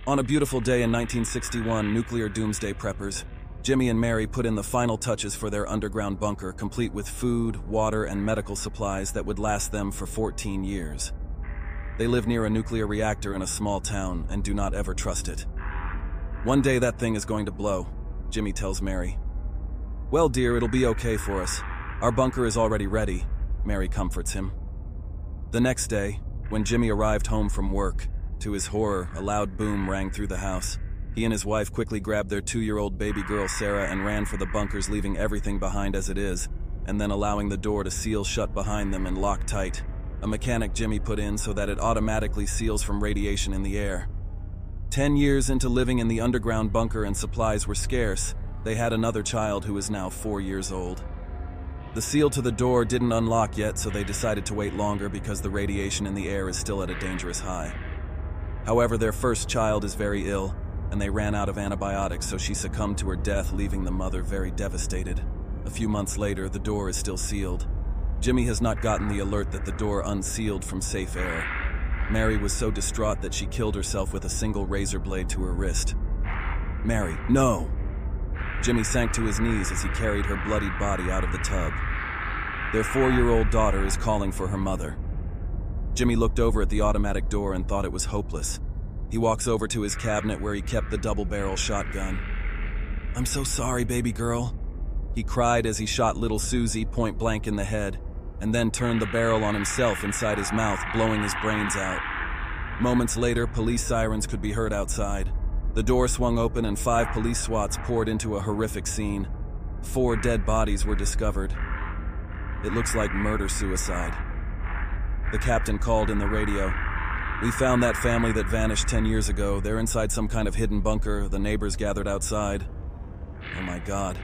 On a beautiful day in 1961, nuclear doomsday preppers, Jimmy and Mary put in the final touches for their underground bunker, complete with food, water, and medical supplies that would last them for 14 years. They live near a nuclear reactor in a small town and do not ever trust it. One day that thing is going to blow, Jimmy tells Mary. Well, dear, it'll be okay for us. Our bunker is already ready, Mary comforts him. The next day, when Jimmy arrived home from work, to his horror, a loud boom rang through the house. He and his wife quickly grabbed their 2-year-old baby girl, Sarah, and ran for the bunkers, leaving everything behind as it is, and then allowing the door to seal shut behind them and lock tight. A mechanic Jimmy put in so that it automatically seals from radiation in the air. 10 years into living in the underground bunker and supplies were scarce, they had another child who is now 4 years old. The seal to the door didn't unlock yet, so they decided to wait longer because the radiation in the air is still at a dangerous high. However, their first child is very ill, and they ran out of antibiotics, so she succumbed to her death, leaving the mother very devastated. A few months later, the door is still sealed. Jimmy has not gotten the alert that the door unsealed from safe air. Mary was so distraught that she killed herself with a single razor blade to her wrist. Mary, no! Jimmy sank to his knees as he carried her bloodied body out of the tub. Their 4-year-old daughter is calling for her mother. Jimmy looked over at the automatic door and thought it was hopeless. He walks over to his cabinet where he kept the double-barrel shotgun. "I'm so sorry, baby girl," he cried as he shot little Susie point blank in the head, and then turned the barrel on himself inside his mouth, blowing his brains out. Moments later, police sirens could be heard outside. The door swung open and 5 police SWATs poured into a horrific scene. 4 dead bodies were discovered. It looks like murder-suicide. The captain called in the radio. "We found that family that vanished 10 years ago. They're inside some kind of hidden bunker. The neighbors gathered outside." Oh my God.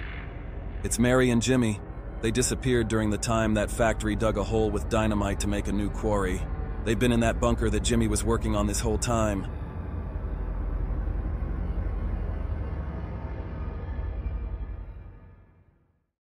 It's Mary and Jimmy. They disappeared during the time that factory dug a hole with dynamite to make a new quarry. They've been in that bunker that Jimmy was working on this whole time.